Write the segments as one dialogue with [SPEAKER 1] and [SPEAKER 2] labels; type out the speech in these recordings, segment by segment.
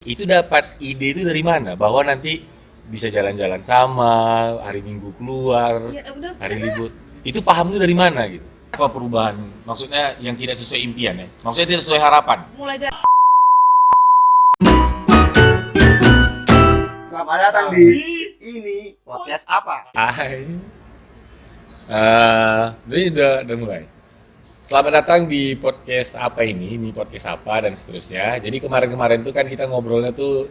[SPEAKER 1] Itu dapat ide itu dari mana? Bahwa nanti bisa jalan-jalan sama, hari Minggu keluar,
[SPEAKER 2] Ya udah
[SPEAKER 1] hari
[SPEAKER 2] karena
[SPEAKER 1] libur. Itu paham itu dari mana gitu? Apa perubahan? Maksudnya yang tidak sesuai impian ya? Maksudnya tidak sesuai harapan.
[SPEAKER 2] mulai dari
[SPEAKER 3] Selamat datang di ini podcast apa?
[SPEAKER 1] Hai. Ini udah mulai. Selamat datang di podcast apa ini podcast apa dan seterusnya. Jadi kemarin-kemarin tuh kan kita ngobrolnya tuh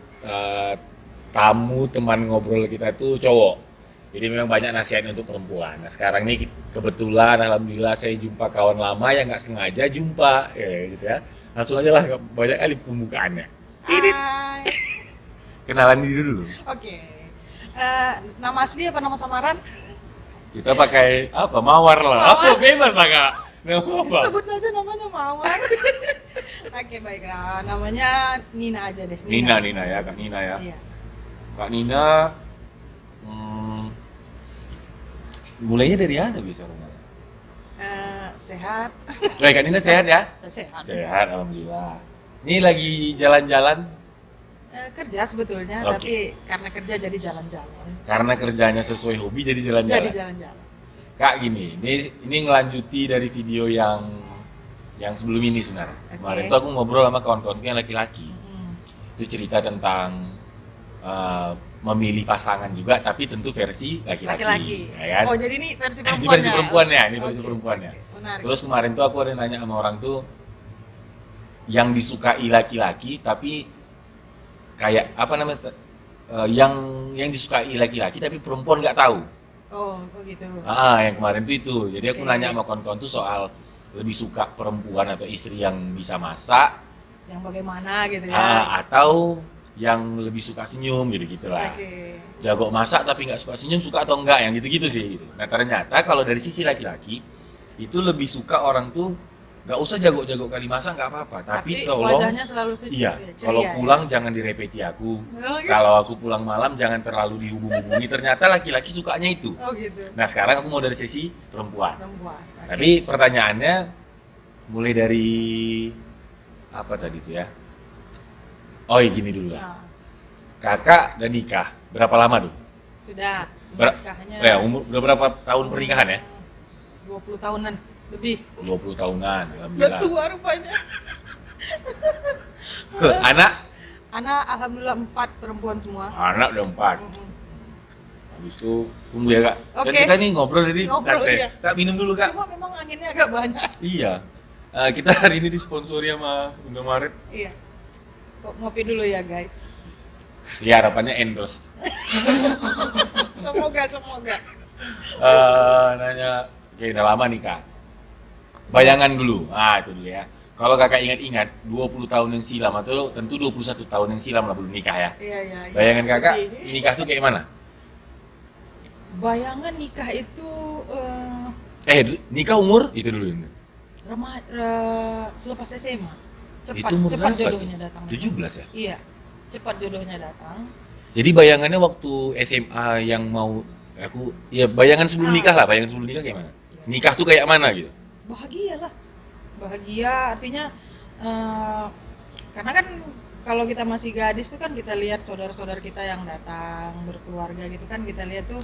[SPEAKER 1] tamu teman ngobrol kita tuh cowok. Jadi memang banyak nasihat untuk perempuan. Nah sekarang ini kebetulan alhamdulillah saya jumpa kawan lama yang nggak sengaja jumpa, ya gitu ya. Langsung aja lah banyak kali pembukaannya. Ini
[SPEAKER 2] Hai.
[SPEAKER 1] kenalan diri dulu.
[SPEAKER 2] Oke. Nama asli apa nama samaran?
[SPEAKER 1] Kita pakai apa? Mawar lah.
[SPEAKER 2] Mawar.
[SPEAKER 1] Apa bebas lah kak. Nama apa?
[SPEAKER 2] Sebut saja namanya Mawar. Oke, baiklah. Namanya Nina aja deh.
[SPEAKER 1] Nina ya, Kak Nina ya.
[SPEAKER 2] Iya.
[SPEAKER 1] Kak Nina, mulainya dari mana biasanya?
[SPEAKER 2] Sehat.
[SPEAKER 1] Kak Nina sehat ya?
[SPEAKER 2] Sehat.
[SPEAKER 1] Sehat, alhamdulillah. Ini lagi jalan-jalan
[SPEAKER 2] Kerja sebetulnya,
[SPEAKER 1] Oke.
[SPEAKER 2] tapi karena kerja jadi jalan-jalan.
[SPEAKER 1] karena kerjanya sesuai hobi jadi
[SPEAKER 2] Jadi
[SPEAKER 1] jalan-jalan.
[SPEAKER 2] jalan-jalan.
[SPEAKER 1] Kak gini, ini ngelanjuti dari video yang sebelum ini sebenarnya.
[SPEAKER 2] Oke.
[SPEAKER 1] Kemarin tuh aku ngobrol sama kawan-kawanku yang laki-laki.
[SPEAKER 2] Mm-mm.
[SPEAKER 1] Itu cerita tentang memilih pasangan juga, tapi tentu versi laki-laki.
[SPEAKER 2] Laki-laki.
[SPEAKER 1] Ya kan?
[SPEAKER 2] Oh, jadi ini versi
[SPEAKER 1] Ini
[SPEAKER 2] perempuannya.
[SPEAKER 1] versi perempuannya, ini versi
[SPEAKER 2] Oke,
[SPEAKER 1] perempuannya.
[SPEAKER 2] oke. Menarik.
[SPEAKER 1] Terus kemarin tuh aku ada nanya sama orang tuh yang disukai laki-laki tapi kayak apa namanya yang disukai laki-laki tapi perempuan nggak tahu.
[SPEAKER 2] Oh gitu.
[SPEAKER 1] Yang kemarin tuh itu. Jadi aku
[SPEAKER 2] Oke.
[SPEAKER 1] nanya sama kawan-kawan tuh soal lebih suka perempuan atau istri yang bisa masak,
[SPEAKER 2] Yang bagaimana gitu ya.
[SPEAKER 1] atau yang lebih suka senyum gitu lah.
[SPEAKER 2] Oke.
[SPEAKER 1] Jago masak tapi nggak suka senyum, suka atau enggak, yang gitu-gitu sih gitu. Nah ternyata kalau dari sisi laki-laki itu lebih suka orang tuh nggak usah jago-jago kali masak nggak apa-apa, tapi tolong
[SPEAKER 2] wajahnya selalu sejuk.
[SPEAKER 1] iya,
[SPEAKER 2] ya, ceria
[SPEAKER 1] kalau
[SPEAKER 2] ya.
[SPEAKER 1] pulang jangan direpeti aku.
[SPEAKER 2] Oh, gitu.
[SPEAKER 1] Kalau aku pulang malam jangan terlalu dihubung-hubungi. Ternyata laki-laki sukanya itu.
[SPEAKER 2] Oh gitu.
[SPEAKER 1] Nah sekarang aku mau dari sisi perempuan.
[SPEAKER 2] Perempuan. Oke.
[SPEAKER 1] Tapi pertanyaannya mulai dari apa tadi tuh ya? Oh gini dulu lah.
[SPEAKER 2] Nah,
[SPEAKER 1] Kakak dan nikah berapa lama tuh?
[SPEAKER 2] sudah.
[SPEAKER 1] Ber-
[SPEAKER 2] Nikahnya
[SPEAKER 1] umur udah berapa tahun pernikahan ya?
[SPEAKER 2] 20 tahunan lebih.
[SPEAKER 1] 20 tahunan,
[SPEAKER 2] Udah
[SPEAKER 1] alhamdulillah.
[SPEAKER 2] tua rupanya.
[SPEAKER 1] Anak?
[SPEAKER 2] Anak alhamdulillah 4 perempuan semua.
[SPEAKER 1] Anak udah 4.
[SPEAKER 2] Mm-mm.
[SPEAKER 1] Habis itu tunggu ya kak. Kan
[SPEAKER 2] Oke.
[SPEAKER 1] kita nih ngobrol jadi
[SPEAKER 2] Ngobrol,
[SPEAKER 1] santai.
[SPEAKER 2] iya.
[SPEAKER 1] Kak minum dulu kak.
[SPEAKER 2] Cuma memang anginnya agak banyak.
[SPEAKER 1] Iya. Kita hari ini disponsori sama Indomaret.
[SPEAKER 2] Iya. Kok ngopi dulu ya guys.
[SPEAKER 1] Ya harapannya endorse.
[SPEAKER 2] Semoga.
[SPEAKER 1] Nanya, oke udah lama nih kak. Bayangan dulu. Itu dulu ya. Kalau kakak ingat-ingat 20 tahun yang silam atau tentu 21 tahun yang silam lah belum nikah ya.
[SPEAKER 2] Iya.
[SPEAKER 1] Bayangan kakak
[SPEAKER 2] Lebih.
[SPEAKER 1] nikah tuh kayak mana?
[SPEAKER 2] Bayangan nikah itu
[SPEAKER 1] Nikah umur itu dulu ini.
[SPEAKER 2] selepas SMA.
[SPEAKER 1] Itu
[SPEAKER 2] Cepat
[SPEAKER 1] umur
[SPEAKER 2] cepat
[SPEAKER 1] berapa
[SPEAKER 2] jodohnya
[SPEAKER 1] tuh?
[SPEAKER 2] datang.
[SPEAKER 1] 17 ya?
[SPEAKER 2] Iya. Cepat jodohnya datang.
[SPEAKER 1] Jadi bayangannya waktu SMA yang mau aku ya bayangan sebelum nikah lah, bayangan sebelum nikah kayak mana? Nikah tuh kayak mana gitu?
[SPEAKER 2] Bahagia lah. Bahagia artinya karena kan kalau kita masih gadis tuh kan kita lihat saudara-saudara kita yang datang berkeluarga gitu kan, kita lihat tuh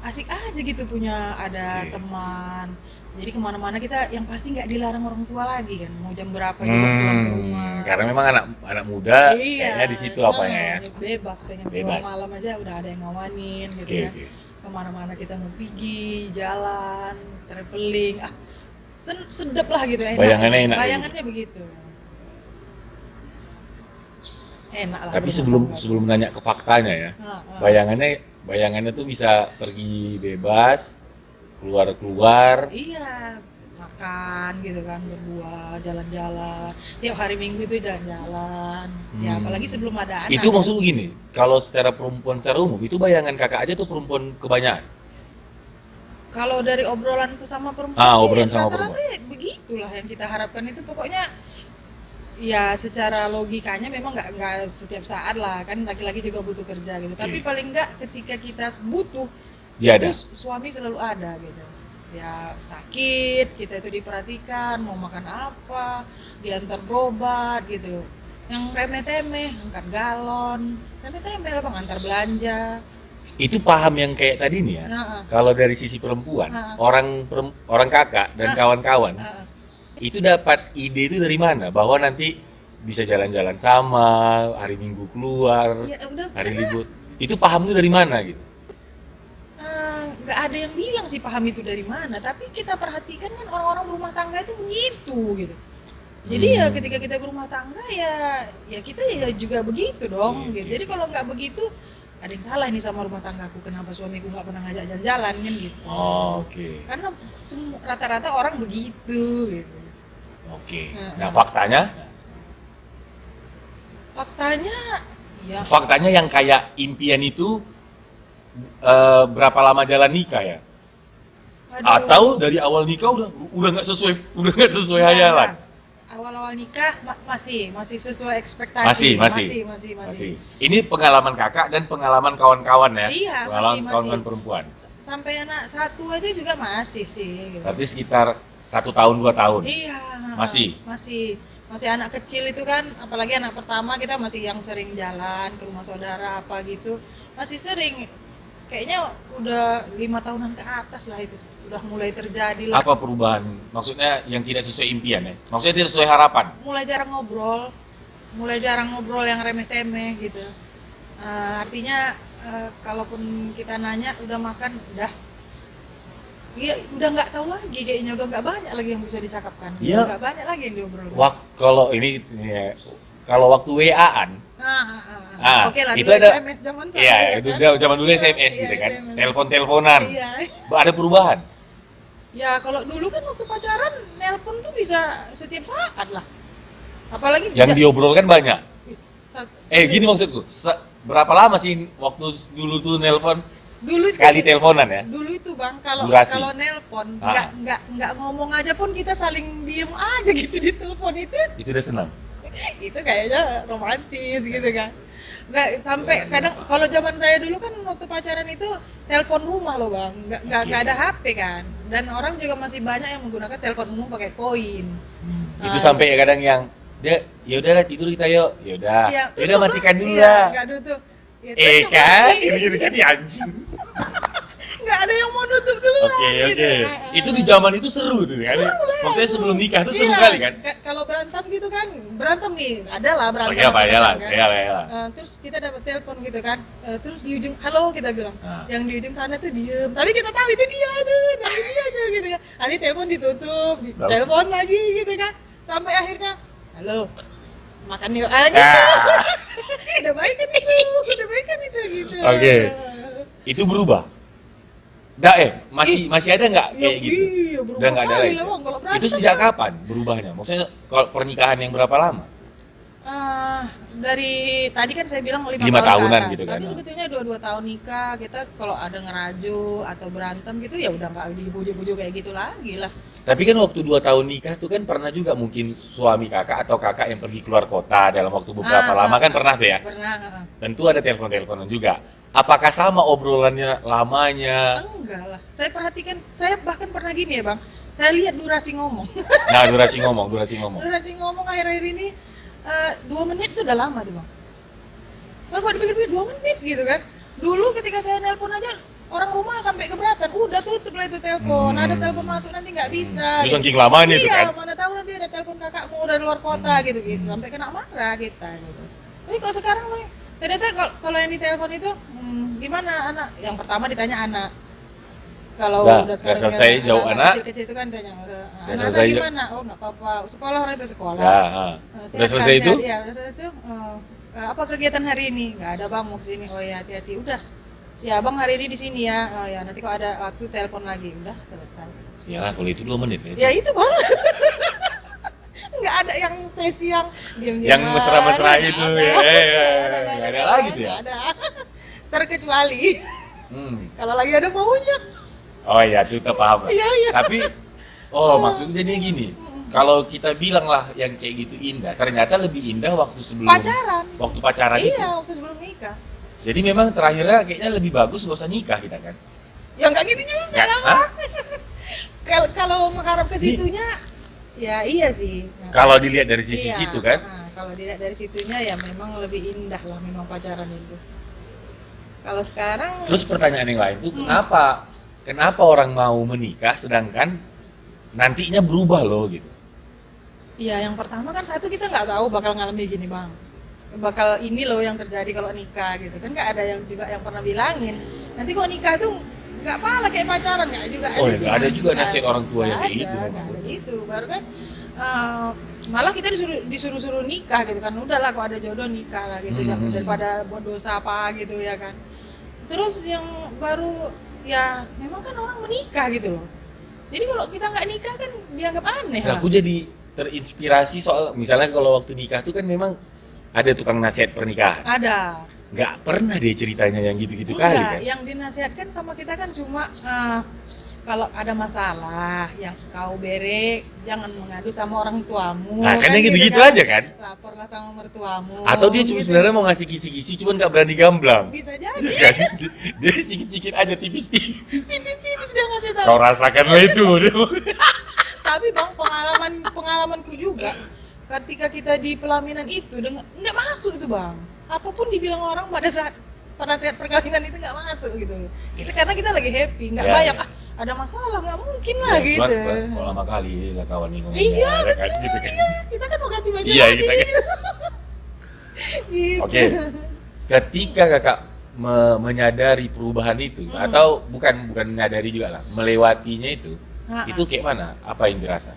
[SPEAKER 2] asik aja gitu punya ada
[SPEAKER 1] Oke.
[SPEAKER 2] teman. Jadi kemana-mana kita yang pasti nggak dilarang orang tua lagi kan, mau jam berapa juga pulang ke rumah.
[SPEAKER 1] Karena memang anak muda kayaknya di situ apanya ya.
[SPEAKER 2] Bebas, pengen
[SPEAKER 1] Bebas.
[SPEAKER 2] pulang malam aja udah ada yang ngawanin gitu
[SPEAKER 1] Oke,
[SPEAKER 2] ya.
[SPEAKER 1] oke.
[SPEAKER 2] Kemana-mana kita mau pergi, jalan, traveling, sedap lah gitu, enak.
[SPEAKER 1] Bayangannya enak gitu.
[SPEAKER 2] Bayangannya begitu. Enak lah.
[SPEAKER 1] Tapi
[SPEAKER 2] berumah tangga.
[SPEAKER 1] sebelum nanya ke faktanya ya, bayangannya tuh bisa pergi bebas, keluar-keluar.
[SPEAKER 2] Iya, makan gitu kan, berdua, jalan-jalan. Tiap hari Minggu itu jalan-jalan. Ya apalagi sebelum ada anak.
[SPEAKER 1] Itu
[SPEAKER 2] ya.
[SPEAKER 1] maksud gini, kalau secara perempuan secara umum itu bayangan kakak aja tuh perempuan kebanyakan.
[SPEAKER 2] Kalau dari obrolan sesama perempuan
[SPEAKER 1] Obrolan sama
[SPEAKER 2] rata-rata begitulah yang kita harapkan itu pokoknya ya secara logikanya memang nggak setiap saat lah kan, laki-laki juga butuh kerja gitu. Tapi
[SPEAKER 1] Iya.
[SPEAKER 2] paling nggak ketika kita butuh
[SPEAKER 1] Dia ada.
[SPEAKER 2] itu suami selalu ada gitu. Ya sakit kita itu diperhatikan, mau makan apa, diantar berobat gitu. Yang remeh-temeh, angkat galon, remeh-temeh lah bang, antar belanja.
[SPEAKER 1] Itu paham yang kayak tadi nih ya.
[SPEAKER 2] Heeh.
[SPEAKER 1] Kalau dari sisi perempuan,
[SPEAKER 2] Heeh.
[SPEAKER 1] orang kakak dan
[SPEAKER 2] Heeh.
[SPEAKER 1] kawan-kawan
[SPEAKER 2] Heeh.
[SPEAKER 1] itu dapat ide itu dari mana? Bahwa nanti bisa jalan-jalan sama, hari Minggu keluar,
[SPEAKER 2] Ya udah
[SPEAKER 1] hari
[SPEAKER 2] karena
[SPEAKER 1] libur. Itu paham itu dari mana gitu?
[SPEAKER 2] nggak ada yang bilang sih paham itu dari mana, tapi kita perhatikan kan orang-orang berumah tangga itu begitu gitu. Jadi ya
[SPEAKER 1] Hmm.
[SPEAKER 2] ketika kita berumah tangga ya kita ya juga begitu dong
[SPEAKER 1] Oke,
[SPEAKER 2] gitu.
[SPEAKER 1] oke.
[SPEAKER 2] Jadi kalau nggak begitu ada yang salah nih sama rumah tanggaku, kenapa suamiku nggak pernah ngajak jalan-jalan kan gitu.
[SPEAKER 1] Oh, oke.
[SPEAKER 2] Karena rata-rata orang begitu gitu.
[SPEAKER 1] Oke.
[SPEAKER 2] Heeh.
[SPEAKER 1] Nah, faktanya
[SPEAKER 2] Faktanya ya
[SPEAKER 1] faktanya yang kayak impian itu berapa lama jalan nikah ya?
[SPEAKER 2] aduh,
[SPEAKER 1] Atau dari awal nikah udah nggak sesuai
[SPEAKER 2] enggak,
[SPEAKER 1] hayalan?
[SPEAKER 2] enggak. Awal-awal nikah masih sesuai ekspektasi.
[SPEAKER 1] Masih.
[SPEAKER 2] Masih.
[SPEAKER 1] Ini pengalaman kakak dan pengalaman kawan-kawan ya?
[SPEAKER 2] Iya,
[SPEAKER 1] Pengalaman
[SPEAKER 2] masih.
[SPEAKER 1] kawan-kawan perempuan.
[SPEAKER 2] Sampai anak satu aja juga masih sih gitu.
[SPEAKER 1] Berarti sekitar 1 tahun 2 tahun.
[SPEAKER 2] Iya.
[SPEAKER 1] Masih?
[SPEAKER 2] Masih anak kecil itu kan, apalagi anak pertama kita masih yang sering jalan ke rumah saudara apa gitu. Masih sering. Kayaknya udah 5 tahunan ke atas lah itu. Udah mulai terjadi lah.
[SPEAKER 1] Apa perubahan? Maksudnya yang tidak sesuai impian ya? Maksudnya tidak sesuai harapan?
[SPEAKER 2] Mulai jarang ngobrol yang remeh-temeh gitu. Artinya kalaupun kita nanya udah makan, iya udah nggak tahu lagi kayaknya, udah nggak banyak lagi yang bisa dicakapkan.
[SPEAKER 1] Iya.
[SPEAKER 2] Nggak banyak lagi yang diobrolkan.
[SPEAKER 1] Kalau ini ya, kalau waktu WA-an,
[SPEAKER 2] Oke lah,
[SPEAKER 1] itu
[SPEAKER 2] dulu
[SPEAKER 1] ada-
[SPEAKER 2] SMS zaman saya
[SPEAKER 1] iya,
[SPEAKER 2] ya
[SPEAKER 1] itu
[SPEAKER 2] kan?
[SPEAKER 1] zaman dulu SMS
[SPEAKER 2] Iya,
[SPEAKER 1] gitu kan,
[SPEAKER 2] SMS.
[SPEAKER 1] telepon-teleponan,
[SPEAKER 2] Iya.
[SPEAKER 1] ada perubahan.
[SPEAKER 2] Ya kalau dulu kan waktu pacaran nelpon tuh bisa setiap saat lah. Apalagi
[SPEAKER 1] Yang diobrolkan banyak.
[SPEAKER 2] Sa-
[SPEAKER 1] Gini maksudku, berapa lama sih waktu dulu tuh nelpon
[SPEAKER 2] dulu itu-
[SPEAKER 1] sekali teleponan ya?
[SPEAKER 2] Dulu itu bang, kalau
[SPEAKER 1] Durasi.
[SPEAKER 2] kalau nelpon
[SPEAKER 1] Ah.
[SPEAKER 2] nggak ngomong aja pun kita saling diem aja gitu di telepon
[SPEAKER 1] Itu udah senang.
[SPEAKER 2] itu kayaknya romantis gitu kan. Nggak
[SPEAKER 1] Iya,
[SPEAKER 2] sampai kadang kalau zaman saya dulu kan waktu pacaran itu telepon rumah loh bang, nggak
[SPEAKER 1] Oke.
[SPEAKER 2] ada HP kan, dan orang juga masih banyak yang menggunakan telepon umum pakai koin.
[SPEAKER 1] Itu
[SPEAKER 2] Ah.
[SPEAKER 1] sampai ya kadang yang dia ya udahlah tidur kita yuk. Ya udah.
[SPEAKER 2] Iya,
[SPEAKER 1] Ya udah
[SPEAKER 2] tutup
[SPEAKER 1] matikan
[SPEAKER 2] lah.
[SPEAKER 1] dulu
[SPEAKER 2] Iya,
[SPEAKER 1] lah.
[SPEAKER 2] nggak tutup. Ya,
[SPEAKER 1] Eh
[SPEAKER 2] tutup
[SPEAKER 1] kan,
[SPEAKER 2] lagi.
[SPEAKER 1] gitu kan ya anjing.
[SPEAKER 2] Nggak ada yang mau nutup dulu
[SPEAKER 1] Oke,
[SPEAKER 2] lah,
[SPEAKER 1] oke.
[SPEAKER 2] gitu.
[SPEAKER 1] Itu di zaman itu seru tuh kan.
[SPEAKER 2] Seru lah,
[SPEAKER 1] Maksudnya
[SPEAKER 2] itu.
[SPEAKER 1] sebelum nikah tuh seru
[SPEAKER 2] Iya,
[SPEAKER 1] kali kan.
[SPEAKER 2] Kalau berantem gitu kan, berantem nih, ada lah berantem.
[SPEAKER 1] Oke, apa ya lah,
[SPEAKER 2] kan.
[SPEAKER 1] ya lah.
[SPEAKER 2] Terus kita dapat telepon gitu kan, terus di ujung halo kita bilang,
[SPEAKER 1] Nah.
[SPEAKER 2] yang di ujung sana tuh diem, tapi kita tahu itu dia tuh, dari dia aja gitu kan. Nanti telepon ditutup,
[SPEAKER 1] Tahu.
[SPEAKER 2] telepon lagi gitu kan, sampai akhirnya halo, makan yuk aja.
[SPEAKER 1] Ah,
[SPEAKER 2] Udah baik kan itu gitu.
[SPEAKER 1] Oke. itu berubah. Masih ada nggak kayak gitu?
[SPEAKER 2] Iya, berubah
[SPEAKER 1] Udah nggak ada
[SPEAKER 2] kali
[SPEAKER 1] lagi.
[SPEAKER 2] lah, Bang, kalau berantem
[SPEAKER 1] Itu sejak kapan berubahnya? Maksudnya kalau pernikahan yang berapa lama?
[SPEAKER 2] Dari tadi kan saya bilang 5
[SPEAKER 1] 5
[SPEAKER 2] tahun
[SPEAKER 1] tahunan
[SPEAKER 2] ke atas.
[SPEAKER 1] gitu kan.
[SPEAKER 2] Tapi sebetulnya 2 tahun nikah, kita kalau ada ngerajo atau berantem gitu ya udah nggak dibujuk-bujuk kayak gitu lagi lah.
[SPEAKER 1] Tapi kan waktu 2 tahun nikah tuh kan pernah juga mungkin suami kakak atau kakak yang pergi keluar kota dalam waktu beberapa lama kan pernah tuh ya.
[SPEAKER 2] Pernah.
[SPEAKER 1] Tentu ada telepon-teleponan juga. Apakah sama obrolannya lamanya?
[SPEAKER 2] Enggak lah. Saya perhatikan, saya bahkan pernah gini ya bang. Saya lihat durasi ngomong.
[SPEAKER 1] Nah, durasi ngomong.
[SPEAKER 2] Durasi ngomong akhir-akhir ini 2 menit tuh udah lama tuh bang. Kalau dipikir-pikir 2 menit gitu kan. Dulu ketika saya nelpon aja orang rumah sampai keberatan, udah tutup lah itu telepon. Ada telepon masuk nanti nggak bisa.
[SPEAKER 1] Itu saking lamanya itu
[SPEAKER 2] Iya,
[SPEAKER 1] kan.
[SPEAKER 2] mana tahu nanti ada telepon kakakmu dari luar kota gitu-gitu. Sampai kena marah kita gitu. Tapi kalau sekarang Bang, ternyata kalau yang ditelepon itu gimana anak? Yang pertama ditanya anak. Kalau
[SPEAKER 1] Nah,
[SPEAKER 2] udah sekarang
[SPEAKER 1] udah selesai jauh anak.
[SPEAKER 2] kecil-kecil itu kan tanya udah anak
[SPEAKER 1] selesai
[SPEAKER 2] gimana? Oh nggak apa-apa. Sekolah orang itu sekolah.
[SPEAKER 1] Ya,
[SPEAKER 2] Sehat
[SPEAKER 1] udah
[SPEAKER 2] kan,
[SPEAKER 1] selesai itu?
[SPEAKER 2] sehat, iya, udah selesai itu. Apa kegiatan hari ini? Nggak ada bang, mau kesini. Oh ya hati-hati. Udah. Ya bang hari ini di sini ya. Oh ya nanti kalau ada waktu telepon lagi. Udah selesai.
[SPEAKER 1] Iyalah kalau itu 2 menit ya.
[SPEAKER 2] Ya itu bang. Nggak ada yang sesi yang diam-diam.
[SPEAKER 1] Yang mesra-mesra itu ya. Nggak ada lagi tuh ya.
[SPEAKER 2] Nggak ada. Terkecuali kalau lagi ada maunya.
[SPEAKER 1] Oh iya, itu kita paham.
[SPEAKER 2] Iya iya.
[SPEAKER 1] Tapi maksudnya dia gini. Kalau kita bilang lah yang kayak gitu indah, ternyata lebih indah waktu sebelum
[SPEAKER 2] Pacaran.
[SPEAKER 1] waktu pacaran itu.
[SPEAKER 2] Iya waktu sebelum nikah.
[SPEAKER 1] Jadi memang terakhirnya kayaknya lebih bagus gak usah nikah kita kan.
[SPEAKER 2] Ya nggak gitu juga
[SPEAKER 1] Nggak,
[SPEAKER 2] lama.
[SPEAKER 1] hah?
[SPEAKER 2] Kalau mengharap ke situnya, ya iya sih.
[SPEAKER 1] Kalau dilihat dari sisi
[SPEAKER 2] Iya,
[SPEAKER 1] situ kan.
[SPEAKER 2] kalau dilihat dari situnya ya memang lebih indah lah memang pacaran itu. Kalau sekarang
[SPEAKER 1] Terus pertanyaan yang lain tuh kenapa orang mau menikah sedangkan nantinya berubah loh gitu.
[SPEAKER 2] ya yang pertama kan satu kita nggak tahu bakal ngalami gini bang, bakal ini loh yang terjadi kalau nikah gitu kan, nggak ada yang juga yang pernah bilangin nanti kok nikah tuh nggak pala kayak pacaran, nggak juga
[SPEAKER 1] Oh
[SPEAKER 2] ada
[SPEAKER 1] ya,
[SPEAKER 2] sih.
[SPEAKER 1] nggak ada juga
[SPEAKER 2] Nggak
[SPEAKER 1] nasihat orang tua yang kayak
[SPEAKER 2] ada,
[SPEAKER 1] gitu.
[SPEAKER 2] nggak ada gitu baru kan malah kita disuruh nikah gitu kan, udahlah kok ada jodoh nikah lah gitu, daripada buat dosa apa gitu ya kan. Terus yang baru ya memang kan orang menikah gitu loh, jadi kalau kita nggak nikah kan dianggap aneh
[SPEAKER 1] Nah,
[SPEAKER 2] lah.
[SPEAKER 1] aku jadi terinspirasi soal misalnya kalau waktu nikah tuh kan memang ada tukang nasihat pernikahan.
[SPEAKER 2] Ada.
[SPEAKER 1] Nggak pernah deh ceritanya yang gitu-gitu kali
[SPEAKER 2] Enggak,
[SPEAKER 1] kan.
[SPEAKER 2] yang dinasihatkan sama kita kan cuma kalau ada masalah yang kau bere jangan mengadu sama orang tuamu.
[SPEAKER 1] Nah, kan yang
[SPEAKER 2] gitu
[SPEAKER 1] gitu-gitu aja kan.
[SPEAKER 2] Laporlah sama mertuamu.
[SPEAKER 1] Atau dia cuma
[SPEAKER 2] gitu.
[SPEAKER 1] sebenarnya mau ngasih kisi-kisi cuman nggak berani gamblang.
[SPEAKER 2] Bisa jadi.
[SPEAKER 1] Kan? Dia sikit-sikit aja tipis-tipis.
[SPEAKER 2] Tipis-tipis dia ngasih tahu.
[SPEAKER 1] Kau rasakanlah itu.
[SPEAKER 2] Tapi bang, pengalamanku juga ketika kita di pelaminan itu nggak masuk itu bang, apapun dibilang orang pada saat perkawinan itu nggak masuk gitu. Kita karena kita lagi happy, nggak
[SPEAKER 1] Ya,
[SPEAKER 2] banyak
[SPEAKER 1] ya.
[SPEAKER 2] ada masalah, nggak mungkin lah
[SPEAKER 1] Ya,
[SPEAKER 2] gitu.
[SPEAKER 1] Kalau lama kali lah kawan nih ngomongnya.
[SPEAKER 2] Iya,
[SPEAKER 1] ya kan? Gitu kan.
[SPEAKER 2] Kita kan mau ganti baju
[SPEAKER 1] Iya,
[SPEAKER 2] lagi.
[SPEAKER 1] kita kan.
[SPEAKER 2] Gitu.
[SPEAKER 1] Oke. Ketika kakak menyadari perubahan itu atau bukan menyadari juga lah, melewatinya itu kayak mana? Apa yang dirasa?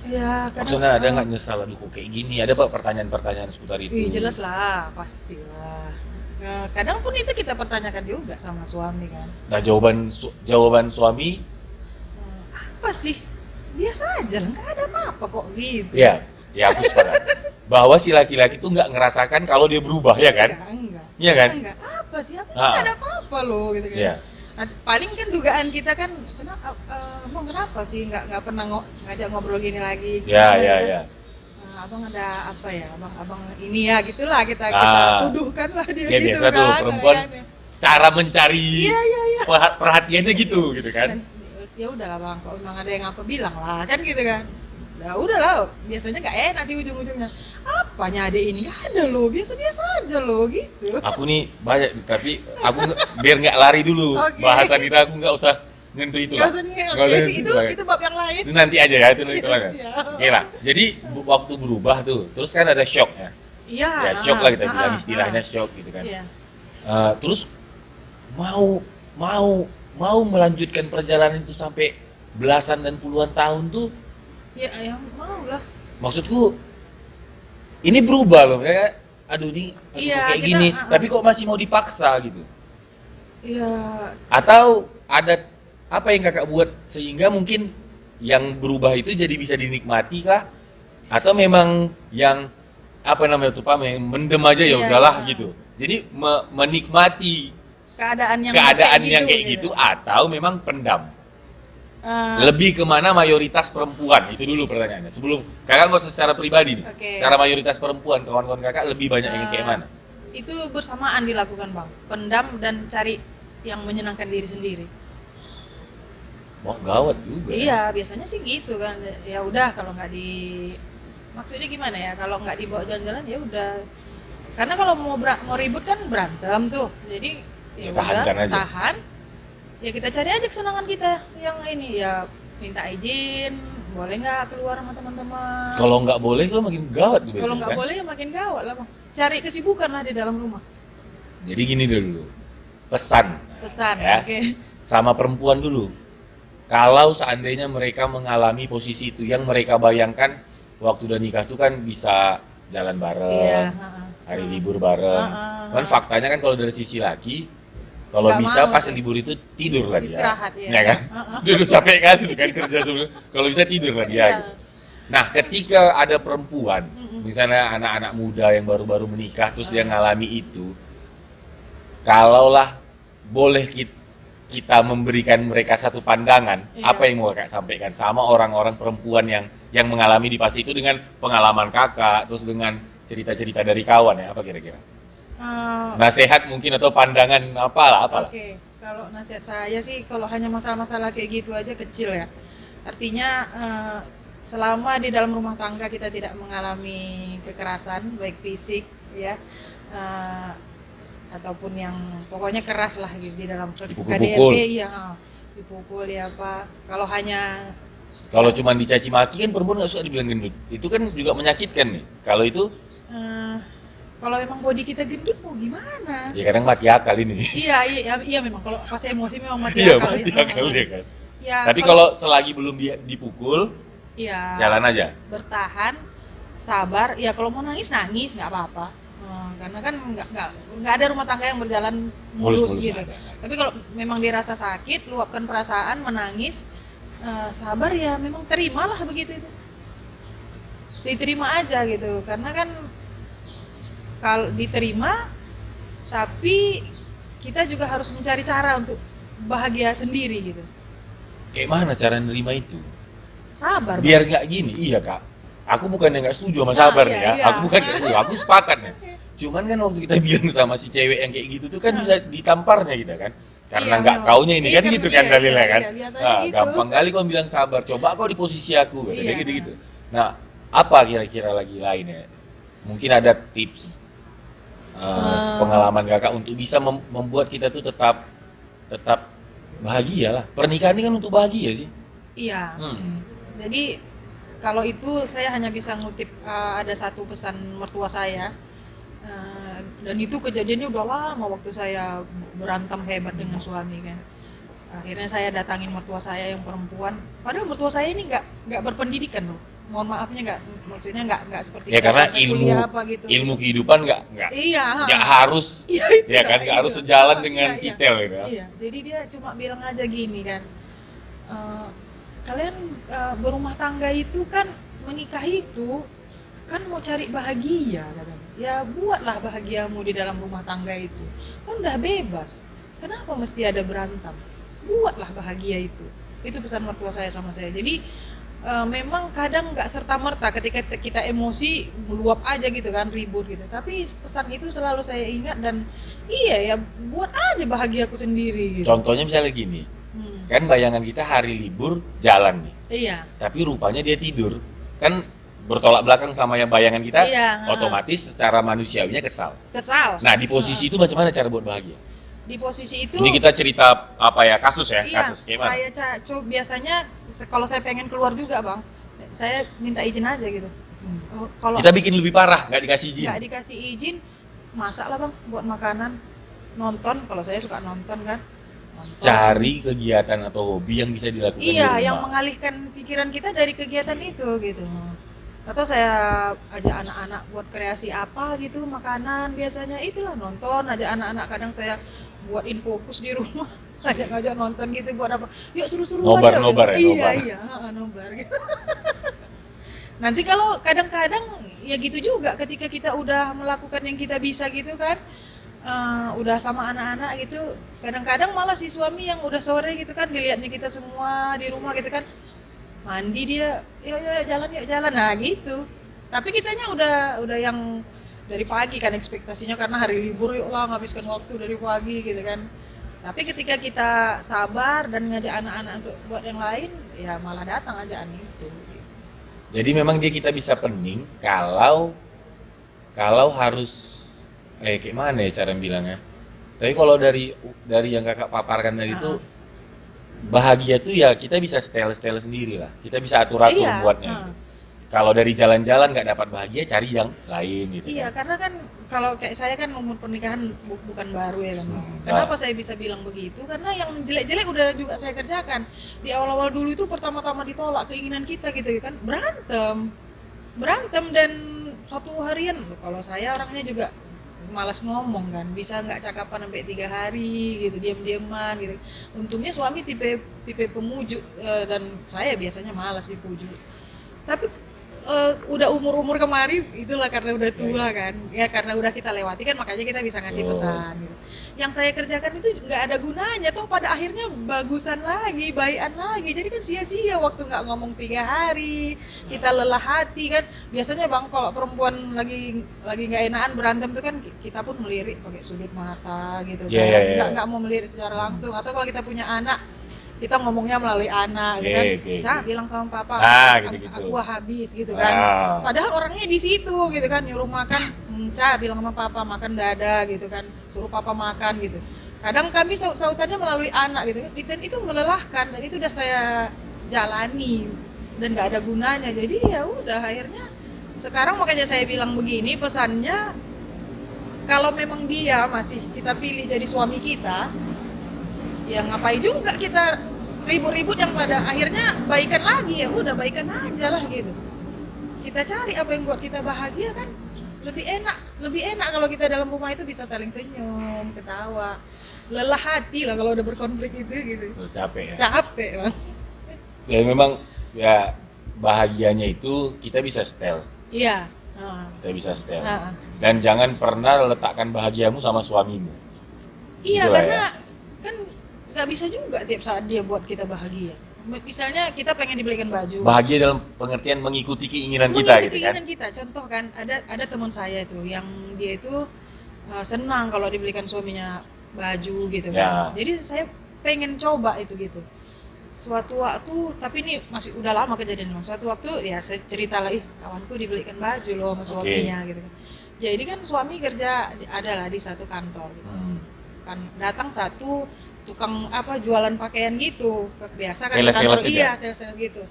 [SPEAKER 2] Ya,
[SPEAKER 1] Maksudnya ada nggak nyesal aduh kok kayak gini? Ada pak pertanyaan-pertanyaan seputar itu?
[SPEAKER 2] jelas lah, pastilah. Nah, kadang pun itu kita pertanyakan juga sama suami kan.
[SPEAKER 1] Nah jawaban suami
[SPEAKER 2] Apa sih? Biasa aja lah, nggak ada apa-apa kok gitu.
[SPEAKER 1] ya aku sepakat bahwa si laki-laki itu nggak ngerasakan kalau dia berubah ya kan?
[SPEAKER 2] Enggak.
[SPEAKER 1] Iya kan?
[SPEAKER 2] Enggak. Apa sih? Aku
[SPEAKER 1] Ah.
[SPEAKER 2] nggak ada apa-apa loh gitu kan.
[SPEAKER 1] Iya.
[SPEAKER 2] Nah, paling kan dugaan kita kan kenapa sih nggak pernah ngajak ngobrol gini lagi?
[SPEAKER 1] Ya
[SPEAKER 2] Gitu
[SPEAKER 1] ya
[SPEAKER 2] kan.
[SPEAKER 1] ya.
[SPEAKER 2] Abang ada apa ya? Abang ini ya gitulah kita
[SPEAKER 1] Ah.
[SPEAKER 2] tuduhkan lah dia
[SPEAKER 1] Ya
[SPEAKER 2] gitu
[SPEAKER 1] biasa
[SPEAKER 2] kan.
[SPEAKER 1] tuh perempuan
[SPEAKER 2] kan.
[SPEAKER 1] cara mencari
[SPEAKER 2] Iya iya iya.
[SPEAKER 1] perhatiannya gitu kan?
[SPEAKER 2] Dan, ya udahlah bang, kalau memang ada yang apa bilang lah kan gitu kan. Ya udahlah, biasanya nggak enak sih ujung-ujungnya. Apanya ada ini? Nggak ada loh, biasa-biasa aja loh gitu.
[SPEAKER 1] Aku nih banyak tapi aku biar nggak lari dulu
[SPEAKER 2] Oke.
[SPEAKER 1] bahasan kita aku nggak usah nyentuh itu
[SPEAKER 2] Nggak
[SPEAKER 1] lah.
[SPEAKER 2] usah nih,
[SPEAKER 1] Nggak
[SPEAKER 2] oke.
[SPEAKER 1] usah nyentuh
[SPEAKER 2] Itu
[SPEAKER 1] lah.
[SPEAKER 2] itu bab yang lain.
[SPEAKER 1] Itu nanti aja ya itu lah.
[SPEAKER 2] Iya.
[SPEAKER 1] Oke lah. Jadi waktu berubah tuh, terus kan ada shock ya.
[SPEAKER 2] Iya.
[SPEAKER 1] Ya shock lah kita bilang
[SPEAKER 2] ah,
[SPEAKER 1] istilahnya
[SPEAKER 2] ah.
[SPEAKER 1] shock gitu kan.
[SPEAKER 2] Iya.
[SPEAKER 1] Terus mau melanjutkan perjalanan itu sampai belasan dan puluhan tahun tuh,
[SPEAKER 2] Ya, yang mau lah.
[SPEAKER 1] maksudku ini berubah loh ya. Aduh ini
[SPEAKER 2] Iya,
[SPEAKER 1] kok kayak
[SPEAKER 2] kita,
[SPEAKER 1] gini,
[SPEAKER 2] ah.
[SPEAKER 1] tapi kok masih mau dipaksa gitu.
[SPEAKER 2] Iya.
[SPEAKER 1] Atau ada apa yang kakak buat sehingga mungkin yang berubah itu jadi bisa dinikmati kah? Atau memang yang apa namanya tuh Pak, yang mendem aja ya
[SPEAKER 2] Iya,
[SPEAKER 1] udahlah
[SPEAKER 2] iya.
[SPEAKER 1] gitu. Jadi menikmati
[SPEAKER 2] Keadaan
[SPEAKER 1] yang kayak gitu atau memang pendam. Lebih kemana mayoritas perempuan itu dulu pertanyaannya. Sebelum kakak nggak usah secara pribadi nih,
[SPEAKER 2] Oke.
[SPEAKER 1] secara mayoritas perempuan kawan-kawan kakak lebih banyak yang kayak mana?
[SPEAKER 2] Itu bersamaan dilakukan bang, pendam dan cari yang menyenangkan diri sendiri.
[SPEAKER 1] Wah gawat juga.
[SPEAKER 2] Iya, biasanya sih gitu kan. Ya udah kalau nggak maksudnya gimana ya? Kalau nggak dibawa jalan-jalan ya udah. Karena kalau mau ribut kan berantem tuh. Jadi
[SPEAKER 1] Ya,
[SPEAKER 2] ya
[SPEAKER 1] tahankan
[SPEAKER 2] udah,
[SPEAKER 1] aja.
[SPEAKER 2] tahan. Ya kita cari aja kesenangan kita yang ini ya, minta izin, boleh nggak keluar sama teman-teman.
[SPEAKER 1] Kalau nggak boleh kan makin gawat gitu.
[SPEAKER 2] Kalau nggak
[SPEAKER 1] kan?
[SPEAKER 2] boleh ya makin gawat lah bang. Cari kesibukan lah di dalam rumah.
[SPEAKER 1] Jadi gini dulu, pesan
[SPEAKER 2] Pesan,
[SPEAKER 1] Ya.
[SPEAKER 2] oke.
[SPEAKER 1] sama perempuan dulu. Kalau seandainya mereka mengalami posisi itu yang mereka bayangkan waktu udah nikah tuh kan bisa jalan bareng,
[SPEAKER 2] Iya.
[SPEAKER 1] hari libur bareng. Kan faktanya kan kalau dari sisi laki, kalau
[SPEAKER 2] Nggak
[SPEAKER 1] bisa
[SPEAKER 2] mau
[SPEAKER 1] pas
[SPEAKER 2] tuh.
[SPEAKER 1] libur itu tidur lah dia.
[SPEAKER 2] Istirahat ya.
[SPEAKER 1] Ya kan? Dulu capek kan itu kan kerja sebelum. Kalau bisa tidur lah dia.
[SPEAKER 2] Iya.
[SPEAKER 1] Gitu. Nah, ketika ada perempuan,
[SPEAKER 2] Mm-mm.
[SPEAKER 1] misalnya anak-anak muda yang baru-baru menikah terus dia ngalami itu, kalaulah boleh kita memberikan mereka satu pandangan,
[SPEAKER 2] Iya.
[SPEAKER 1] apa yang mau kakak sampaikan sama orang-orang perempuan yang mengalami di fase itu dengan pengalaman kakak, terus dengan cerita-cerita dari kawan ya, apa kira-kira? Nasihat mungkin atau pandangan apalah.
[SPEAKER 2] Oke, kalau nasihat saya sih kalau hanya masalah-masalah kayak gitu aja kecil ya. Artinya selama di dalam rumah tangga kita tidak mengalami kekerasan baik fisik ya, eh, ataupun yang pokoknya keras lah gitu di dalam
[SPEAKER 1] Dipukul-pukul.
[SPEAKER 2] KDRT ya, dipukul ya apa. Kalau hanya
[SPEAKER 1] Kalau cuma dicaci maki kan perempuan nggak suka dibilang gendut. Itu kan juga menyakitkan nih. Kalau itu
[SPEAKER 2] eh, kalau emang body kita gendut mau gimana?
[SPEAKER 1] ya kadang mati akal ini.
[SPEAKER 2] Iya memang kalau pas emosi memang mati
[SPEAKER 1] Iya
[SPEAKER 2] akal.
[SPEAKER 1] mati
[SPEAKER 2] Ya.
[SPEAKER 1] akal dia kan.
[SPEAKER 2] Ya,
[SPEAKER 1] Tapi kalau selagi belum dia dipukul,
[SPEAKER 2] ya
[SPEAKER 1] jalan aja.
[SPEAKER 2] bertahan, sabar. Ya kalau mau nangis nangis nggak apa-apa. Karena kan nggak ada rumah tangga yang berjalan mulus gitu.
[SPEAKER 1] ada.
[SPEAKER 2] Tapi kalau memang dirasa sakit, luapkan perasaan, menangis, sabar ya memang terimalah begitu itu. Diterima aja gitu. Karena kan kalau diterima, tapi kita juga harus mencari cara untuk bahagia sendiri gitu.
[SPEAKER 1] Kayak mana cara nerima itu?
[SPEAKER 2] Sabar.
[SPEAKER 1] Biar nggak gini, iya kak. Aku bukan yang nggak setuju sama
[SPEAKER 2] Nah,
[SPEAKER 1] sabar
[SPEAKER 2] iya,
[SPEAKER 1] nih ya.
[SPEAKER 2] iya.
[SPEAKER 1] Aku bukan nggak setuju, aku sepakat nih. Cuman kan waktu kita bilang sama si cewek yang kayak gitu tuh kan bisa ditamparnya kita kan. Karena
[SPEAKER 2] Iya,
[SPEAKER 1] nggak
[SPEAKER 2] memang.
[SPEAKER 1] kaunya ini
[SPEAKER 2] Iya,
[SPEAKER 1] kan
[SPEAKER 2] kan
[SPEAKER 1] gitu
[SPEAKER 2] iya,
[SPEAKER 1] kan
[SPEAKER 2] iya,
[SPEAKER 1] dalilnya
[SPEAKER 2] iya,
[SPEAKER 1] kan.
[SPEAKER 2] iya, biasanya
[SPEAKER 1] Nah,
[SPEAKER 2] gitu.
[SPEAKER 1] gampang kali kau bilang sabar. Coba kau di posisi aku, katanya
[SPEAKER 2] Iya.
[SPEAKER 1] gitu-gitu. Nah, apa kira-kira lagi lainnya? Mungkin ada tips pengalaman kakak untuk bisa membuat kita tuh tetap bahagia lah. Pernikahan ini kan untuk bahagia sih.
[SPEAKER 2] Iya.
[SPEAKER 1] Hmm.
[SPEAKER 2] Jadi kalau itu saya hanya bisa ngutip ada satu pesan mertua saya. Dan itu kejadiannya udah lama waktu saya berantem hebat dengan suami kan. Akhirnya saya datangin mertua saya yang perempuan. Padahal mertua saya ini nggak berpendidikan loh. Mohon maafnya maksudnya nggak seperti
[SPEAKER 1] Ya karena
[SPEAKER 2] kita kuliah apa gitu.
[SPEAKER 1] ilmu kehidupan nggak
[SPEAKER 2] Iya.
[SPEAKER 1] harus
[SPEAKER 2] Iya, itu
[SPEAKER 1] ya kan
[SPEAKER 2] kayak
[SPEAKER 1] nggak harus
[SPEAKER 2] gitu.
[SPEAKER 1] sejalan
[SPEAKER 2] Iya,
[SPEAKER 1] dengan
[SPEAKER 2] iya.
[SPEAKER 1] detail gitu ya.
[SPEAKER 2] Iya, jadi dia cuma bilang aja gini kan, kalian berumah tangga itu kan menikah itu kan mau cari bahagia katanya. Ya buatlah bahagiamu di dalam rumah tangga itu. Kan udah bebas. Kenapa mesti ada berantem? Buatlah bahagia itu. Itu pesan mertua saya sama saya. Jadi memang kadang nggak serta merta ketika kita emosi meluap aja gitu kan, ribut gitu. Tapi pesan itu selalu saya ingat dan iya ya buat aja bahagiaku sendiri gitu.
[SPEAKER 1] Contohnya misalnya gini,
[SPEAKER 2] Hmm.
[SPEAKER 1] kan bayangan kita hari libur jalan nih,
[SPEAKER 2] Iya.
[SPEAKER 1] tapi rupanya dia tidur, kan bertolak belakang sama yang bayangan kita,
[SPEAKER 2] Iya,
[SPEAKER 1] otomatis secara manusiawinya kesal.
[SPEAKER 2] Kesal.
[SPEAKER 1] Nah di posisi itu macam mana cara buat bahagia?
[SPEAKER 2] Di posisi itu
[SPEAKER 1] Ini kita cerita apa ya kasus ya,
[SPEAKER 2] iya,
[SPEAKER 1] kasus gimana?
[SPEAKER 2] saya biasanya kalau saya pengen keluar juga bang, saya minta izin aja gitu. Kalau
[SPEAKER 1] Kita bikin lebih parah, nggak dikasih izin.
[SPEAKER 2] nggak dikasih izin, masak lah bang buat makanan, nonton. Kalau saya suka nonton kan, nonton.
[SPEAKER 1] Cari kegiatan atau hobi yang bisa dilakukan di
[SPEAKER 2] Iya,
[SPEAKER 1] rumah.
[SPEAKER 2] yang mengalihkan pikiran kita dari kegiatan itu gitu. Atau saya ajak anak-anak buat kreasi apa gitu, makanan biasanya itulah nonton. Ajak anak-anak kadang saya buat infokus di rumah, ngajak nonton gitu buat apa? Yuk seru-seruan
[SPEAKER 1] Nobar,
[SPEAKER 2] yuk.
[SPEAKER 1] nobar ya,
[SPEAKER 2] Iya,
[SPEAKER 1] nobar.
[SPEAKER 2] iya, nobar gitu. Nanti kalau kadang-kadang ya gitu juga ketika kita udah melakukan yang kita bisa gitu kan, udah sama anak-anak gitu, kadang-kadang malah si suami yang udah sore gitu kan dilihatnya kita semua di rumah gitu kan, mandi dia, yuk jalan, nah gitu. Tapi kitanya udah yang dari pagi kan ekspektasinya karena hari libur yuk lah nghabiskan waktu dari pagi gitu kan. Tapi ketika kita sabar dan ngajak anak-anak untuk buat yang lain, ya malah datang ajakan itu.
[SPEAKER 1] Jadi memang dia kita bisa pening kalau harus kayak mana ya cara bilangnya. Tapi kalau dari yang kakak paparkan tadi itu bahagia tuh ya kita bisa style sendiri lah. Kita bisa atur
[SPEAKER 2] Iya,
[SPEAKER 1] buatnya. Gitu. Kalau dari jalan-jalan nggak dapat bahagia, cari yang lain gitu.
[SPEAKER 2] Iya,
[SPEAKER 1] kan.
[SPEAKER 2] karena kan kalau kayak saya kan umur pernikahan bukan baru ya kan.
[SPEAKER 1] Hmm,
[SPEAKER 2] Kenapa saya bisa bilang begitu? Karena yang jelek-jelek udah juga saya kerjakan. Di awal-awal dulu itu pertama-tama ditolak keinginan kita gitu kan. Berantem dan satu harian. Kalau saya orangnya juga malas ngomong kan, bisa nggak cakapan sampai 3 hari gitu, diam-diaman gitu. Untungnya suami tipe pemujuk dan saya biasanya malas dipujuk. Tapi udah umur kemari itulah karena udah tua kan ya, karena udah kita lewati kan makanya kita bisa ngasih pesan gitu. Yang saya kerjakan itu nggak ada gunanya toh, pada akhirnya bagusan lagi, baikan lagi, jadi kan sia-sia waktu nggak ngomong 3 hari, kita lelah hati kan. Biasanya bang kalau perempuan lagi nggak enakan berantem tuh kan kita pun melirik pakai sudut mata gitu kan.
[SPEAKER 1] Yeah.
[SPEAKER 2] Nggak mau melirik secara langsung. Atau kalau kita punya anak kita ngomongnya melalui anak gitu
[SPEAKER 1] Oke,
[SPEAKER 2] kan.
[SPEAKER 1] oke,
[SPEAKER 2] Cak
[SPEAKER 1] oke.
[SPEAKER 2] bilang sama papa,
[SPEAKER 1] Gitu-gitu.
[SPEAKER 2] aku habis gitu kan.
[SPEAKER 1] Ah.
[SPEAKER 2] Padahal orangnya di situ gitu kan, nyuruh makan, Cak bilang sama papa makan dada gitu kan, suruh papa makan gitu. Kadang kami sautannya melalui anak gitu, dan itu melelahkan dan itu udah saya jalani dan nggak ada gunanya. Jadi ya udah akhirnya sekarang makanya saya bilang begini pesannya, kalau memang dia masih kita pilih jadi suami kita, ya ngapain juga kita ribut-ribut yang pada akhirnya baikan lagi, ya udah baikan aja lah gitu. Kita cari apa yang buat kita bahagia kan lebih enak kalau kita dalam rumah itu bisa saling senyum, ketawa. Lelah hati lah kalau udah berkonflik itu gitu.
[SPEAKER 1] Terus capek ya.
[SPEAKER 2] Capek bang.
[SPEAKER 1] Ya memang ya bahagianya itu kita bisa setel.
[SPEAKER 2] Iya.
[SPEAKER 1] Kita bisa setel.
[SPEAKER 2] Nah.
[SPEAKER 1] Dan jangan pernah letakkan bahagiamu sama suamimu.
[SPEAKER 2] Iya,
[SPEAKER 1] Gitu lah
[SPEAKER 2] karena kan nggak bisa juga tiap saat dia buat kita bahagia. Misalnya kita pengen dibelikan baju.
[SPEAKER 1] Bahagia dalam pengertian mengikuti keinginan kita gitu kan.
[SPEAKER 2] Keinginan kita. Contoh kan ada teman saya itu yang dia itu senang kalau dibelikan suaminya baju gitu
[SPEAKER 1] Ya.
[SPEAKER 2] kan. Jadi saya pengen coba itu gitu. Suatu waktu, tapi ini masih udah lama kejadian. Suatu waktu ya saya cerita lagi, kawanku dibelikan baju loh sama suaminya gitu kan. Jadi kan suami kerja adalah di satu kantor gitu. Kan datang satu tukang jualan pakaian gitu, biasa kan di kantor, iya sales gitu.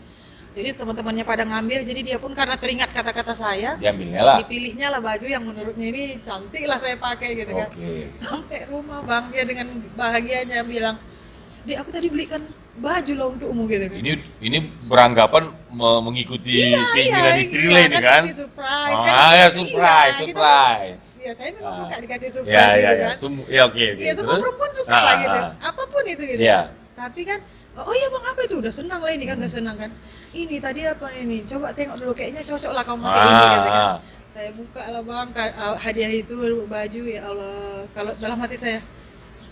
[SPEAKER 2] Jadi teman-temannya pada ngambil, jadi dia pun karena teringat kata-kata saya,
[SPEAKER 1] diambilnya lah.
[SPEAKER 2] dipilihnya lah baju yang menurutnya ini cantik lah saya pakai gitu kan. Sampai rumah bang, dia dengan bahagianya bilang, "Dek, aku tadi belikan baju loh untukmu," gitu kan.
[SPEAKER 1] Ini beranggapan mengikuti keinginan istri lain kan?
[SPEAKER 2] Kasih surprise
[SPEAKER 1] Oh,
[SPEAKER 2] kan.
[SPEAKER 1] ya surprise.
[SPEAKER 2] Ya saya memang suka dikasih surprise
[SPEAKER 1] Ya,
[SPEAKER 2] gitu
[SPEAKER 1] ya,
[SPEAKER 2] kan.
[SPEAKER 1] ya, oke.
[SPEAKER 2] Iya, semua
[SPEAKER 1] Terus?
[SPEAKER 2] perempuan suka lah gitu. Apapun itu gitu.
[SPEAKER 1] Iya.
[SPEAKER 2] Tapi kan, oh iya bang, apa itu? Udah senang lah ini kan, udah senang kan. Ini tadi apa ini? Coba tengok dulu, kayaknya cocok lah kamu pakai ini gitu kan. Saya buka lah bang, hadiah itu baju, ya Allah. Kalau dalam hati saya,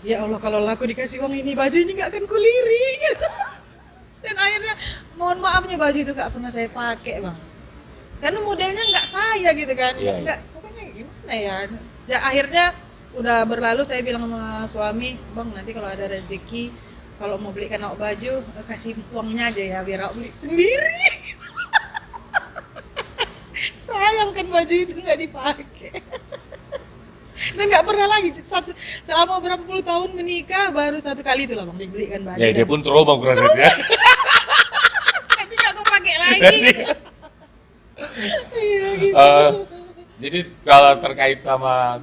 [SPEAKER 2] ya Allah, kalau aku dikasih uang ini, baju ini nggak akan kulirik. Dan akhirnya, mohon maafnya baju itu nggak pernah saya pakai bang. Karena modelnya nggak saya gitu kan. Nggak, pokoknya gimana ya. Ya akhirnya udah berlalu, saya bilang sama suami, bang nanti kalau ada rezeki, kalau mau belikan aku baju, kasih uangnya aja ya biar aku beli sendiri. Sayang kan baju itu nggak dipakai. Dan nggak pernah lagi, selama berapa puluh tahun menikah baru satu kali itu lah bang dibelikan baju.
[SPEAKER 1] Ya dia pun trauma kurang lebih ya.
[SPEAKER 2] Tapi nggak aku pakai lagi. Iya gitu.
[SPEAKER 1] Jadi kalau terkait sama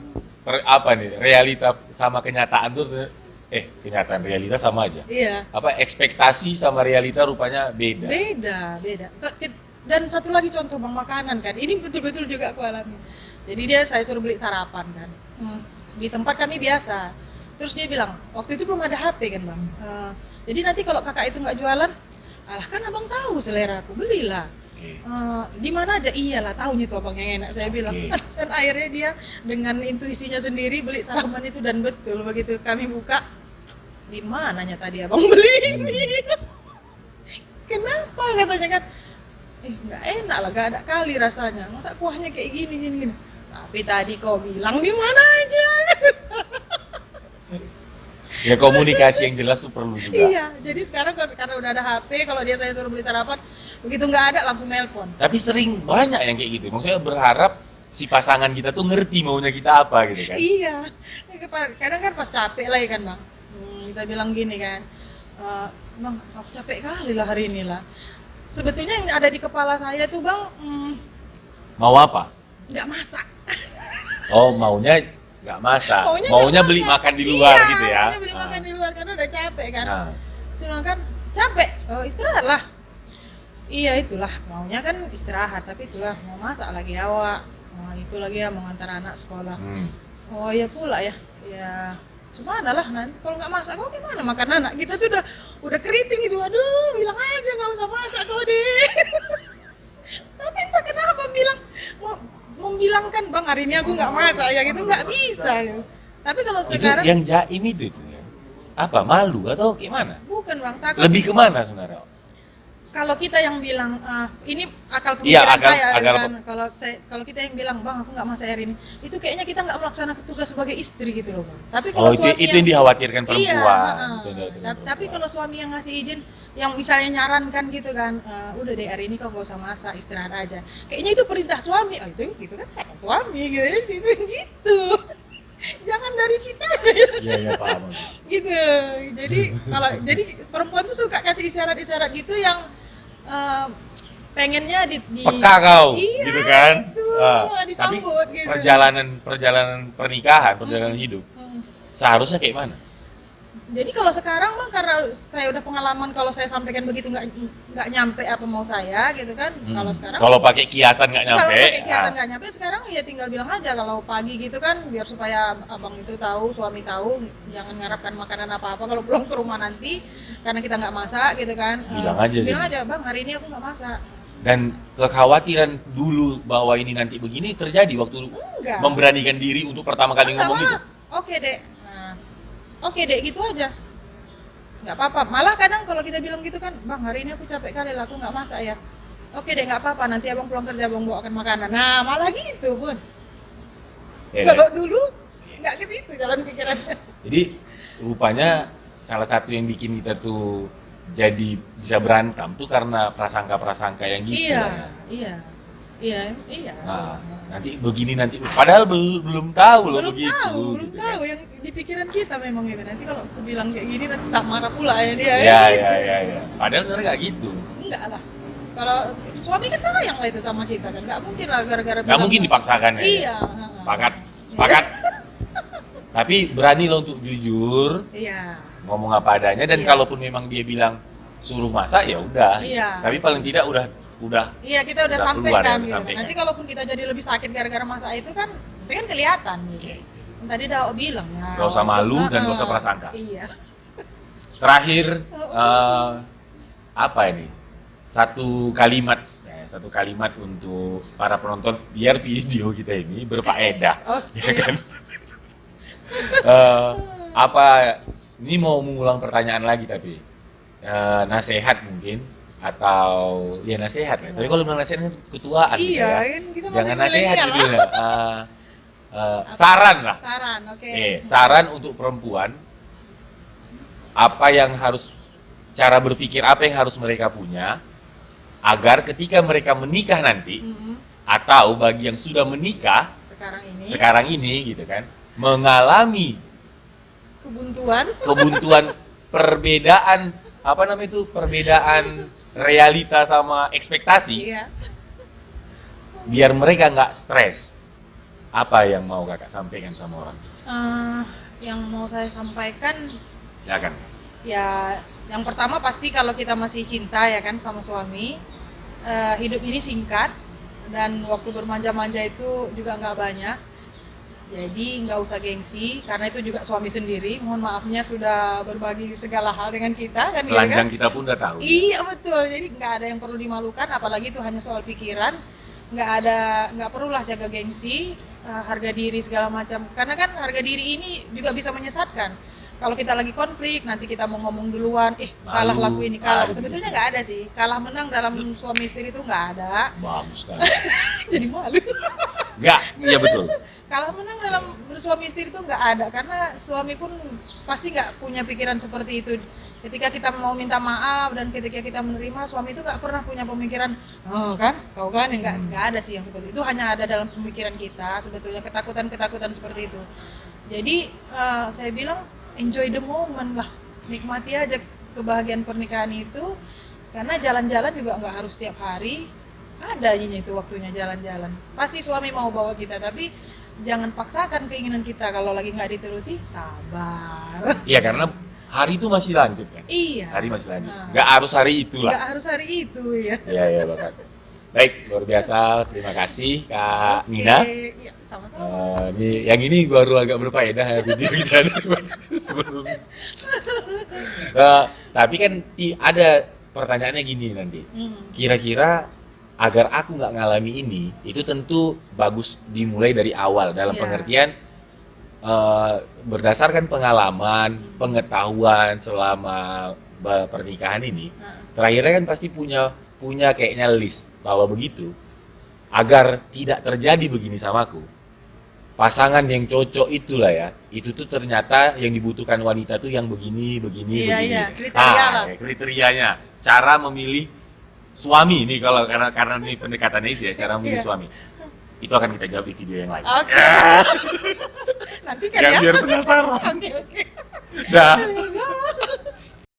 [SPEAKER 1] apa nih, realita sama kenyataan tuh kenyataan realita sama aja.
[SPEAKER 2] Iya.
[SPEAKER 1] Apa ekspektasi sama realita rupanya beda.
[SPEAKER 2] Beda. Dan satu lagi contoh bang, makanan kan. Ini betul-betul juga aku alami. Jadi saya suruh beli sarapan kan. Di tempat kami biasa. Terus dia bilang, waktu itu belum ada HP kan bang. Jadi nanti kalau kakak itu nggak jualan, alah kan abang tahu selera aku, belilah. Di mana aja, iyalah tahunya tuh abang yang enak, saya bilang. Dan akhirnya dia dengan intuisinya sendiri beli sarapan itu, dan betul begitu kami buka, di mananya tadi abang beli ini? Kenapa katanya kan? Nggak enak lah, nggak ada kali rasanya. Masa kuahnya kayak gini. Tapi tadi kau bilang di mana aja.
[SPEAKER 1] Ya komunikasi yang jelas tuh perlu juga.
[SPEAKER 2] Iya, jadi sekarang karena udah ada HP, kalau saya suruh beli sarapan, begitu nggak ada langsung nelpon.
[SPEAKER 1] Tapi sering banyak yang kayak gitu. Maksudnya berharap si pasangan kita tuh ngerti maunya kita apa gitu kan.
[SPEAKER 2] Iya, kadang kan pas capek lah ya kan bang. Kita bilang gini kan, bang aku capek kali lah hari ini lah. Sebetulnya yang ada di kepala saya tuh bang,
[SPEAKER 1] Mau apa?
[SPEAKER 2] nggak masak.
[SPEAKER 1] Oh maunya nggak masak, maunya beli makan di luar gitu ya.
[SPEAKER 2] Maunya beli makan di luar karena udah capek kan.
[SPEAKER 1] Nah.
[SPEAKER 2] Kan capek, istirahat lah. Iya itulah, maunya kan istirahat, tapi itulah mau masak lagi awak. Itu lagi ya mau ngantar anak sekolah. Oh iya pula ya. Ya gimana lah nanti kalau nggak masak kau gimana makan anak kita tuh udah keriting itu. Aduh, bilang aja nggak usah masak kau deh. Tapi entah kenapa membilangkan bang hari ini aku nggak masak ya gitu, nggak bisa gitu. Tapi kalau sekarang
[SPEAKER 1] itu yang jaim itu ya. Apa malu atau gimana?
[SPEAKER 2] bukan bang, takut.
[SPEAKER 1] Lebih kemana sebenarnya?
[SPEAKER 2] kalau kita yang bilang ini akal
[SPEAKER 1] Iya,
[SPEAKER 2] pemikiran
[SPEAKER 1] akal-
[SPEAKER 2] saya
[SPEAKER 1] akal-
[SPEAKER 2] kan, kalau kita yang bilang bang aku nggak masak air ini, itu kayaknya kita nggak melaksanakan tugas sebagai istri gitu loh bang. Tapi kalau
[SPEAKER 1] Oh, itu
[SPEAKER 2] suami
[SPEAKER 1] yang dikhawatirkan
[SPEAKER 2] iya,
[SPEAKER 1] perempuan.
[SPEAKER 2] heeh.
[SPEAKER 1] Itu yang dikhawatirkan
[SPEAKER 2] Tapi
[SPEAKER 1] perempuan.
[SPEAKER 2] kalau suami yang ngasih izin, yang misalnya nyarankan gitu kan, udah deh hari ini kau gak usah masak, istirahat aja. Kayaknya itu perintah suami, itu gitu kan, kata suami gitu. Jangan dari kita
[SPEAKER 1] Iya, iya, paham.
[SPEAKER 2] gitu. Jadi perempuan tuh suka kasih isyarat-isyarat gitu yang pengennya di
[SPEAKER 1] Peka kau,
[SPEAKER 2] iya,
[SPEAKER 1] gitu kan?
[SPEAKER 2] itu,
[SPEAKER 1] Tapi
[SPEAKER 2] disambut gitu.
[SPEAKER 1] perjalanan pernikahan, perjalanan hidup,
[SPEAKER 2] Hmm.
[SPEAKER 1] seharusnya kayak mana?
[SPEAKER 2] Jadi kalau sekarang mah karena saya udah pengalaman kalau saya sampaikan begitu nggak nyampe apa mau saya gitu kan. Kalau sekarang
[SPEAKER 1] Kalau pakai kiasan nggak nyampe,
[SPEAKER 2] kalau pakai kiasan nggak nyampe, sekarang ya tinggal bilang aja kalau pagi gitu kan, biar supaya abang itu tahu, suami tahu, jangan ngarapkan makanan apa-apa kalau pulang ke rumah nanti karena kita nggak masak gitu kan.
[SPEAKER 1] Bilang aja
[SPEAKER 2] Bilang
[SPEAKER 1] jadi.
[SPEAKER 2] aja bang hari ini aku nggak masak.
[SPEAKER 1] Dan kekhawatiran dulu bahwa ini nanti begini terjadi waktu
[SPEAKER 2] Enggak.
[SPEAKER 1] memberanikan diri untuk pertama kali
[SPEAKER 2] Enggak,
[SPEAKER 1] ngomong
[SPEAKER 2] malah,
[SPEAKER 1] itu.
[SPEAKER 2] oke dek. Nah, oke dek gitu aja. Nggak apa-apa. Malah kadang kalau kita bilang gitu kan, bang hari ini aku capek kali lah, aku nggak masak ya. Oke deh nggak apa-apa, nanti abang pulang kerja abang bawakan makanan. Nah malah gitu pun.
[SPEAKER 1] Ya,
[SPEAKER 2] Kalau dulu nggak ke situ jalan pikirannya.
[SPEAKER 1] Jadi rupanya salah satu yang bikin kita tuh jadi bisa berantem tuh karena prasangka-prasangka yang gitu.
[SPEAKER 2] Iya, iya.
[SPEAKER 1] Nah, nanti begini nanti padahal belum tahu loh
[SPEAKER 2] Belum
[SPEAKER 1] begitu.
[SPEAKER 2] belum
[SPEAKER 1] gitu
[SPEAKER 2] tahu
[SPEAKER 1] kan.
[SPEAKER 2] yang di pikiran kita memang gitu. Nanti kalau aku bilang kayak gini nanti tak marah pula ya dia.
[SPEAKER 1] Ya. Padahal sebenarnya nggak gitu.
[SPEAKER 2] Enggak lah. Kalau suami kan sayang lah itu sama kita kan. Nggak mungkin lah gara-gara
[SPEAKER 1] Nggak
[SPEAKER 2] bilang-
[SPEAKER 1] mungkin dipaksakan ya.
[SPEAKER 2] Iya.
[SPEAKER 1] Sepakat. Tapi berani loh untuk jujur,
[SPEAKER 2] Iya.
[SPEAKER 1] ngomong apa adanya dan
[SPEAKER 2] Iya.
[SPEAKER 1] kalaupun memang dia bilang suruh masak ya udah.
[SPEAKER 2] Iya.
[SPEAKER 1] Tapi paling tidak udah
[SPEAKER 2] Iya kita udah
[SPEAKER 1] Udah
[SPEAKER 2] sampaikan
[SPEAKER 1] keluar,
[SPEAKER 2] gitu.
[SPEAKER 1] sampaikan.
[SPEAKER 2] Nanti kalaupun kita jadi lebih sakit gara-gara masak itu kan kelihatan gitu.
[SPEAKER 1] Oke.
[SPEAKER 2] Tadi udah bilang ya.
[SPEAKER 1] Nggak usah malu dan nggak usah
[SPEAKER 2] Heeh.
[SPEAKER 1] prasangka.
[SPEAKER 2] Iya.
[SPEAKER 1] Terakhir apa ini? Satu kalimat untuk para penonton biar video kita ini berfaedah,
[SPEAKER 2] Oke.
[SPEAKER 1] ya kan? Apa ini mau mengulang pertanyaan lagi tapi nasihat mungkin atau ya nasihat ya. Tapi kalau bilang nasihat itu ketuaan gitu
[SPEAKER 2] Iya
[SPEAKER 1] ya.
[SPEAKER 2] kan kita masih
[SPEAKER 1] Jangan nasihat
[SPEAKER 2] milenial
[SPEAKER 1] gitu
[SPEAKER 2] lah.
[SPEAKER 1] ya. Saran lah.
[SPEAKER 2] Saran, oke.
[SPEAKER 1] Saran untuk perempuan apa yang harus cara berpikir apa yang harus mereka punya agar ketika mereka menikah nanti
[SPEAKER 2] Mm-mm.
[SPEAKER 1] atau bagi yang sudah menikah
[SPEAKER 2] Sekarang ini
[SPEAKER 1] sekarang ini gitu kan mengalami kebuntuan perbedaan apa namanya itu perbedaan realita sama ekspektasi
[SPEAKER 2] Iya.
[SPEAKER 1] biar mereka nggak stres apa yang mau kakak sampaikan sama orang
[SPEAKER 2] Yang mau saya sampaikan
[SPEAKER 1] silakan.
[SPEAKER 2] ya yang pertama pasti kalau kita masih cinta ya kan sama suami, hidup ini singkat dan waktu bermanja-manja itu juga nggak banyak, jadi nggak usah gengsi karena itu juga suami sendiri, mohon maafnya sudah berbagi segala hal dengan kita kan gitu kan.
[SPEAKER 1] Telanjang kita pun udah tahu.
[SPEAKER 2] Iya betul, jadi nggak ada yang perlu dimalukan, apalagi itu hanya soal pikiran, nggak perlulah jaga gengsi, harga diri segala macam, karena kan harga diri ini juga bisa menyesatkan. Kalau kita lagi konflik, nanti kita mau ngomong duluan, kalah
[SPEAKER 1] Malu,
[SPEAKER 2] laku ini kalah.
[SPEAKER 1] malu.
[SPEAKER 2] Sebetulnya nggak ada sih, kalah menang dalam suami istri itu nggak ada.
[SPEAKER 1] Bagus kan.
[SPEAKER 2] Jadi malu.
[SPEAKER 1] Enggak, iya betul.
[SPEAKER 2] Kalah menang dalam suami istri itu nggak ada, karena suami pun pasti nggak punya pikiran seperti itu. Ketika kita mau minta maaf dan ketika kita menerima, suami itu nggak pernah punya pemikiran, oh kan, kau kan, nggak ada sih yang seperti itu. Hanya ada dalam pemikiran kita sebetulnya ketakutan seperti itu. Jadi saya bilang enjoy the moment lah, nikmati aja kebahagiaan pernikahan itu, karena jalan-jalan juga nggak harus tiap hari, ada aja itu waktunya jalan-jalan. Pasti suami mau bawa kita, tapi jangan paksakan keinginan kita, kalau lagi nggak dituruti, sabar.
[SPEAKER 1] Iya karena hari itu masih lanjut kan.
[SPEAKER 2] Iya.
[SPEAKER 1] Hari masih lanjut.
[SPEAKER 2] Nah.
[SPEAKER 1] Nggak harus hari itulah.
[SPEAKER 2] Nggak harus hari itu ya.
[SPEAKER 1] Iya Bapak. Baik, luar biasa. Terima kasih Kak Nina.
[SPEAKER 2] Iya, sama-sama.
[SPEAKER 1] Yang ini baru agak berfaedah ya video kita sebelumnya. Tapi kan ada pertanyaannya gini nanti. Kira-kira agar aku nggak ngalami ini, itu tentu bagus dimulai dari awal dalam
[SPEAKER 2] Iya.
[SPEAKER 1] pengertian berdasarkan pengalaman, pengetahuan selama pernikahan ini, terakhirnya kan pasti punya kayaknya list. Kalau begitu, agar tidak terjadi begini samaku, pasangan yang cocok itulah ya, itu tuh ternyata yang dibutuhkan wanita tuh yang begini, begini,
[SPEAKER 2] Iya,
[SPEAKER 1] begini.
[SPEAKER 2] iya, kriteria lah.
[SPEAKER 1] Kriterianya, cara memilih suami nih kalau karena ini pendekatannya sih ya, cara memilih
[SPEAKER 2] Iya.
[SPEAKER 1] suami. Itu akan kita jawab di video yang lain.
[SPEAKER 2] Oke. Nanti kan
[SPEAKER 1] Yang
[SPEAKER 2] ya.
[SPEAKER 1] biar penasaran.
[SPEAKER 2] Oke.
[SPEAKER 1] Dah.